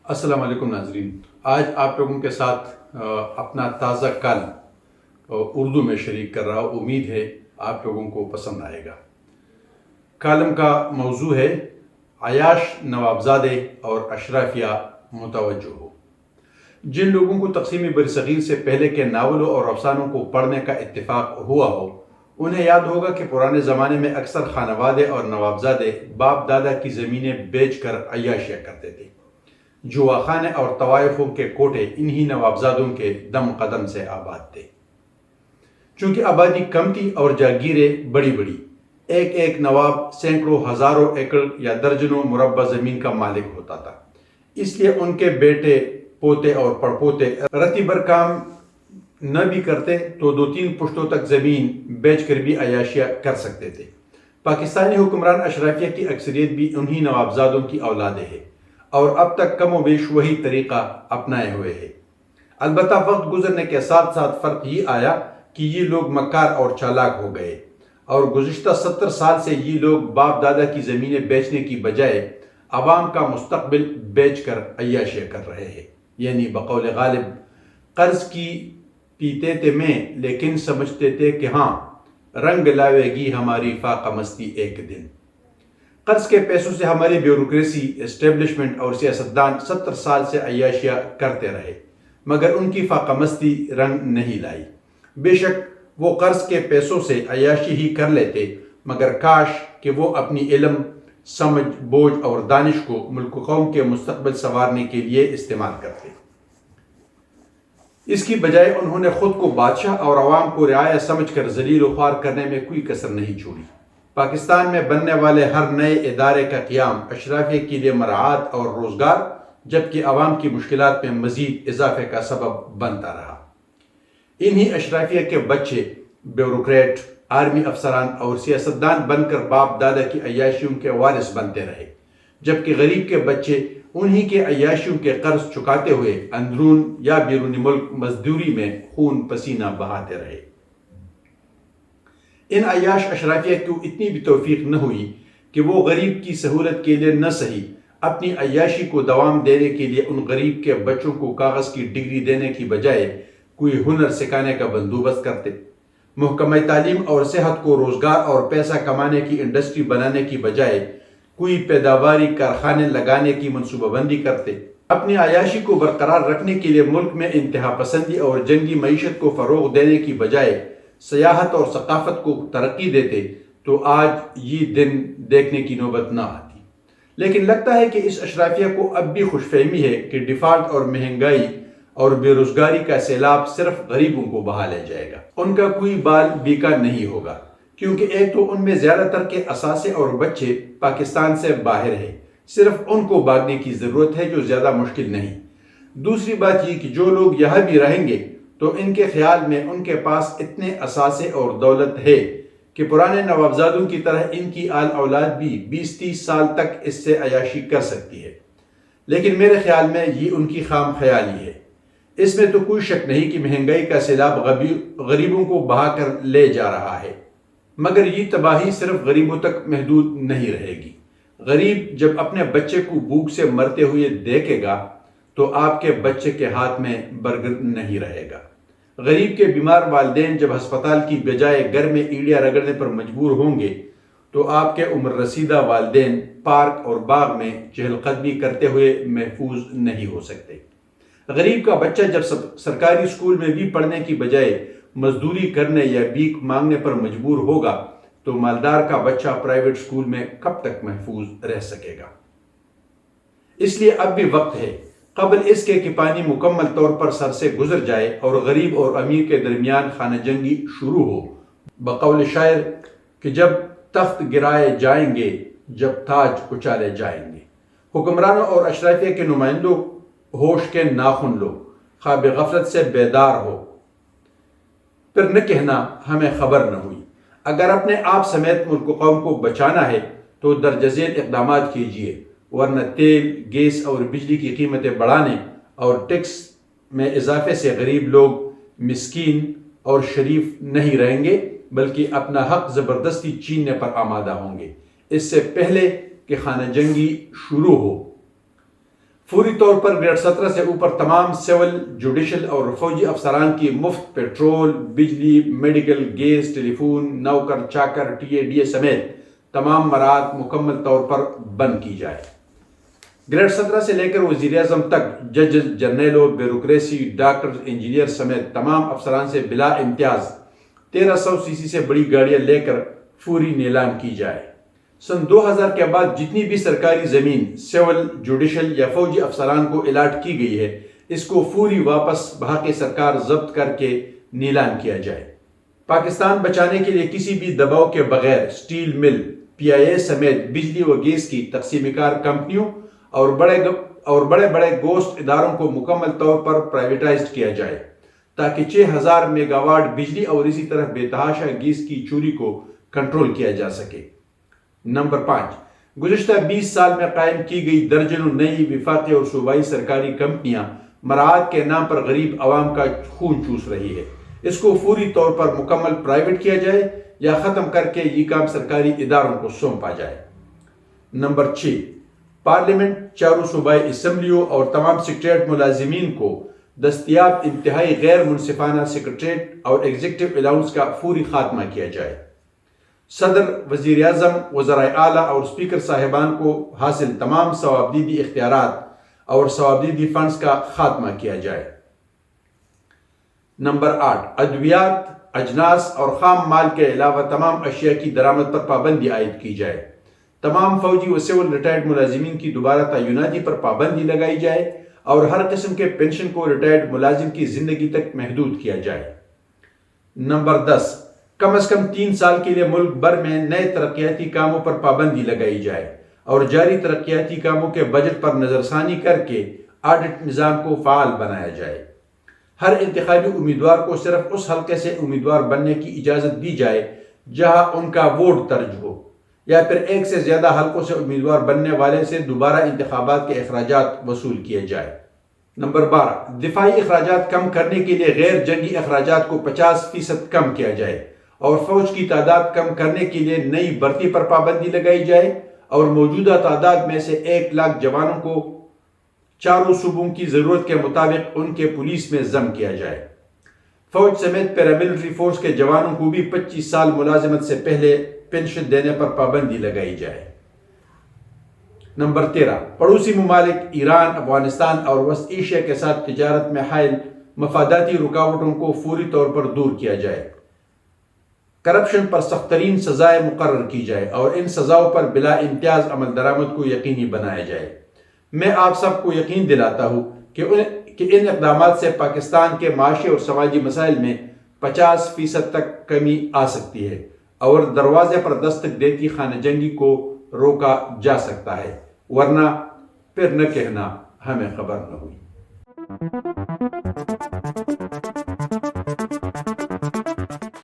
السلام علیکم ناظرین، آج آپ لوگوں کے ساتھ اپنا تازہ کالم اردو میں شریک کر رہا ہوں۔ امید ہے آپ لوگوں کو پسند آئے گا۔ کالم کا موضوع ہے عیاش نوابزادے اور اشرافیہ متوجہ ہو۔ جن لوگوں کو تقسیم برصغیر سے پہلے کے ناولوں اور افسانوں کو پڑھنے کا اتفاق ہوا ہو، انہیں یاد ہوگا کہ پرانے زمانے میں اکثر خانوادے اور نوابزادے باپ دادا کی زمینیں بیچ کر عیاشیاں کرتے تھے۔ جواخانے اور طوائفوں کے کوٹے انہی نوابزادوں کے دم قدم سے آباد تھے۔ چونکہ آبادی کم تھی اور جاگیریں بڑی بڑی، ایک ایک نواب سینکڑوں ہزاروں ایکڑ یا درجنوں مربع زمین کا مالک ہوتا تھا، اس لیے ان کے بیٹے پوتے اور پڑپوتے رتی بھر کام نہ بھی کرتے تو 2-3 پشتوں تک زمین بیچ کر بھی عیاشیاں کر سکتے تھے۔ پاکستانی حکمران اشرافیہ کی اکثریت بھی انہی نوابزادوں کی اولادیں ہیں اور اب تک کم و بیش وہی طریقہ اپنائے ہوئے ہیں۔ البتہ وقت گزرنے کے ساتھ ساتھ فرق یہ آیا کہ یہ لوگ مکار اور چالاک ہو گئے اور گزشتہ 70 سال سے یہ لوگ باپ دادا کی زمینیں بیچنے کی بجائے عوام کا مستقبل بیچ کر عیاشیاں کر رہے ہیں۔ یعنی بقول غالب، قرض کی پیتے تھے میں لیکن سمجھتے تھے کہ ہاں رنگ لاوے گی ہماری فاقہ مستی ایک دن۔ قرض کے پیسوں سے ہماری بیوروکریسی، اسٹیبلشمنٹ اور سیاستدان 70 سال سے عیاشیاں کرتے رہے، مگر ان کی فاقہ مستی رنگ نہیں لائی۔ بے شک وہ قرض کے پیسوں سے عیاشی ہی کر لیتے، مگر کاش کہ وہ اپنی علم، سمجھ، بوجھ اور دانش کو ملک و قوم کے مستقبل سنوارنے کے لیے استعمال کرتے۔ اس کی بجائے انہوں نے خود کو بادشاہ اور عوام کو رعایا سمجھ کر ذلیل و خوار کرنے میں کوئی کسر نہیں چھوڑی۔ پاکستان میں بننے والے ہر نئے ادارے کا قیام اشرافیہ کے لیے مراعات اور روزگار، جبکہ عوام کی مشکلات میں مزید اضافے کا سبب بنتا رہا۔ انہی اشرافیہ کے بچے بیوروکریٹ، آرمی افسران اور سیاستدان بن کر باپ دادا کی عیاشیوں کے وارث بنتے رہے، جبکہ غریب کے بچے انہی کے عیاشیوں کے قرض چکاتے ہوئے اندرون یا بیرون ملک مزدوری میں خون پسینہ بہاتے رہے۔ ان عیاش اشرافیہ کو اتنی بھی توفیق نہ ہوئی کہ وہ غریب کی سہولت کے لیے نہ سہی، اپنی عیاشی کو دوام دینے کے لیے ان غریب کے بچوں کو کاغذ کی ڈگری دینے کی بجائے کوئی ہنر سکھانے کا بندوبست کرتے، محکمہ تعلیم اور صحت کو روزگار اور پیسہ کمانے کی انڈسٹری بنانے کی بجائے کوئی پیداواری کارخانے لگانے کی منصوبہ بندی کرتے، اپنی عیاشی کو برقرار رکھنے کے لیے ملک میں انتہا پسندی اور جنگی معیشت کو فروغ دینے کی بجائے سیاحت اور ثقافت کو ترقی دیتے، تو آج یہ دن دیکھنے کی نوبت نہ آتی۔ لیکن لگتا ہے کہ اس اشرافیہ کو اب بھی خوش فہمی ہے کہ ڈیفالٹ اور مہنگائی اور بے روزگاری کا سیلاب صرف غریبوں کو بہا لے جائے گا، ان کا کوئی بال بیکا نہیں ہوگا، کیونکہ ایک تو ان میں زیادہ تر کے اثاثے اور بچے پاکستان سے باہر ہیں، صرف ان کو بھاگنے کی ضرورت ہے جو زیادہ مشکل نہیں۔ دوسری بات یہ کہ جو لوگ یہاں بھی رہیں گے تو ان کے خیال میں ان کے پاس اتنے اثاثے اور دولت ہے کہ پرانے نوابزادوں کی طرح ان کی آل اولاد بھی 20-30 سال تک اس سے عیاشی کر سکتی ہے۔ لیکن میرے خیال میں یہ ان کی خام خیالی ہے۔ اس میں تو کوئی شک نہیں کہ مہنگائی کا سیلاب غریبوں کو بہا کر لے جا رہا ہے، مگر یہ تباہی صرف غریبوں تک محدود نہیں رہے گی۔ غریب جب اپنے بچے کو بھوک سے مرتے ہوئے دیکھے گا تو آپ کے بچے کے ہاتھ میں برگر نہیں رہے گا۔ غریب کے بیمار والدین جب ہسپتال کی بجائے گھر میں ایڑیاں رگڑنے پر مجبور ہوں گے تو آپ کے عمر رسیدہ والدین پارک اور باغ میں چہل قدمی کرتے ہوئے محفوظ نہیں ہو سکتے۔ غریب کا بچہ جب سرکاری اسکول میں بھی پڑھنے کی بجائے مزدوری کرنے یا بھیک مانگنے پر مجبور ہوگا تو مالدار کا بچہ پرائیویٹ اسکول میں کب تک محفوظ رہ سکے گا؟ اس لیے اب بھی وقت ہے، قبل اس کے کہ پانی مکمل طور پر سر سے گزر جائے اور غریب اور امیر کے درمیان خانہ جنگی شروع ہو۔ بقول شاعر کہ جب تخت گرائے جائیں گے، جب تاج اچالے جائیں گے۔ حکمرانوں اور اشرافیہ کے نمائندوں، ہوش کے ناخن لو، خواب غفلت سے بیدار ہو، پھر نہ کہنا ہمیں خبر نہ ہوئی۔ اگر اپنے آپ سمیت ملک و قوم کو بچانا ہے تو درج ذیل اقدامات کیجیے، ورنہ تیل، گیس اور بجلی کی قیمتیں بڑھانے اور ٹیکس میں اضافے سے غریب لوگ مسکین اور شریف نہیں رہیں گے، بلکہ اپنا حق زبردستی چھیننے پر آمادہ ہوں گے، اس سے پہلے کہ خانہ جنگی شروع ہو۔ فوری طور پر گریڈ 17 سے اوپر تمام سول، جوڈیشل اور فوجی افسران کی مفت پیٹرول، بجلی، میڈیکل، گیس، ٹیلی فون، نوکر چاکر، ٹی اے ڈی اے سمیت تمام مراعات مکمل طور پر بند کی جائے۔ گریڈ 17 سے لے کر وزیر اعظم تک ججز، جرنیلوں، بیوروکریسی، ڈاکٹرز، انجینئر سمیت تمام افسران سے بلا امتیاز 1300 سی سی سے بڑی گاڑیاں لے کر فوری نیلام کی جائے۔ سن 2000 کے بعد جتنی بھی سرکاری زمین سول، جوڈیشل یا فوجی افسران کو الاٹ کی گئی ہے، اس کو فوری واپس بحق سرکار ضبط کر کے نیلام کیا جائے۔ پاکستان بچانے کے لیے کسی بھی دباؤ کے بغیر سٹیل مل، پی آئی اے سمیت بجلی و گیس کی تقسیم کار کمپنیوں اور بڑے بڑے گوشت اداروں کو مکمل طور پر پرائیویٹائزڈ کیا جائے تاکہ 6000 میگا واٹ بجلی اور اسی طرح بے تحاشا گیس کی چوری کو کنٹرول کیا جا سکے۔ نمبر 5، گزشتہ 20 سال میں قائم کی گئی درجنوں نئی وفاقی اور صوبائی سرکاری کمپنیاں مراعات کے نام پر غریب عوام کا خون چوس رہی ہے۔ اس کو فوری طور پر مکمل پرائیویٹ کیا جائے یا ختم کر کے یہ کام سرکاری اداروں کو سونپا جائے۔ نمبر 6، پارلیمنٹ، چاروں صوبائی اسمبلیوں اور تمام سیکریٹریٹ ملازمین کو دستیاب انتہائی غیر منصفانہ سیکریٹریٹ اور ایگزیکٹو الاؤنس کا فوری خاتمہ کیا جائے۔ صدر، وزیر اعظم، وزرائے اعلیٰ اور اسپیکر صاحبان کو حاصل تمام ثوابدیدی اختیارات اور ثوابدیدی فنڈز کا خاتمہ کیا جائے۔ نمبر 8، ادویات، اجناس اور خام مال کے علاوہ تمام اشیاء کی درآمد پر پابندی عائد کی جائے۔ تمام فوجی و سول ریٹائرڈ ملازمین کی دوبارہ تعیناتی پر پابندی لگائی جائے اور ہر قسم کے پینشن کو ریٹائرڈ ملازم کی زندگی تک محدود کیا جائے۔ نمبر 10، کم از کم 3 سال کے لیے ملک بھر میں نئے ترقیاتی کاموں پر پابندی لگائی جائے اور جاری ترقیاتی کاموں کے بجٹ پر نظر ثانی کر کے آڈٹ نظام کو فعال بنایا جائے۔ ہر انتخابی امیدوار کو صرف اس حلقے سے امیدوار بننے کی اجازت دی جائے جہاں ان کا ووٹ درج ہو، یا پھر ایک سے زیادہ حلقوں سے امیدوار بننے والے سے دوبارہ انتخابات کے اخراجات وصول کیے جائے۔ نمبر 12، دفاعی اخراجات کم کرنے کے لیے غیر جنگی اخراجات کو 50% کم کیا جائے اور فوج کی تعداد کم کرنے کے لیے نئی بھرتی پر پابندی لگائی جائے اور موجودہ تعداد میں سے 1 لاکھ جوانوں کو چاروں صوبوں کی ضرورت کے مطابق ان کے پولیس میں ضم کیا جائے۔ فوج سمیت پیراملٹری فورس کے جوانوں کو بھی 25 سال ملازمت سے پہلے پینشن دینے پر پابندی لگائی جائے۔ نمبر 13، پڑوسی ممالک ایران، افغانستان اور وسط ایشیا کے ساتھ تجارت میں حائل مفاداتی رکاوٹوں کو فوری طور پر دور کیا جائے۔ کرپشن پر سخت ترین سزائیں مقرر کی جائے اور ان سزاؤں پر بلا امتیاز عمل درآمد کو یقینی بنایا جائے۔ میں آپ سب کو یقین دلاتا ہوں کہ ان اقدامات سے پاکستان کے معاشی اور سماجی مسائل میں 50% تک کمی آ سکتی ہے اور دروازے پر دستک دیتی خانہ جنگی کو روکا جا سکتا ہے، ورنہ پھر نہ کہنا ہمیں خبر نہ ہوئی۔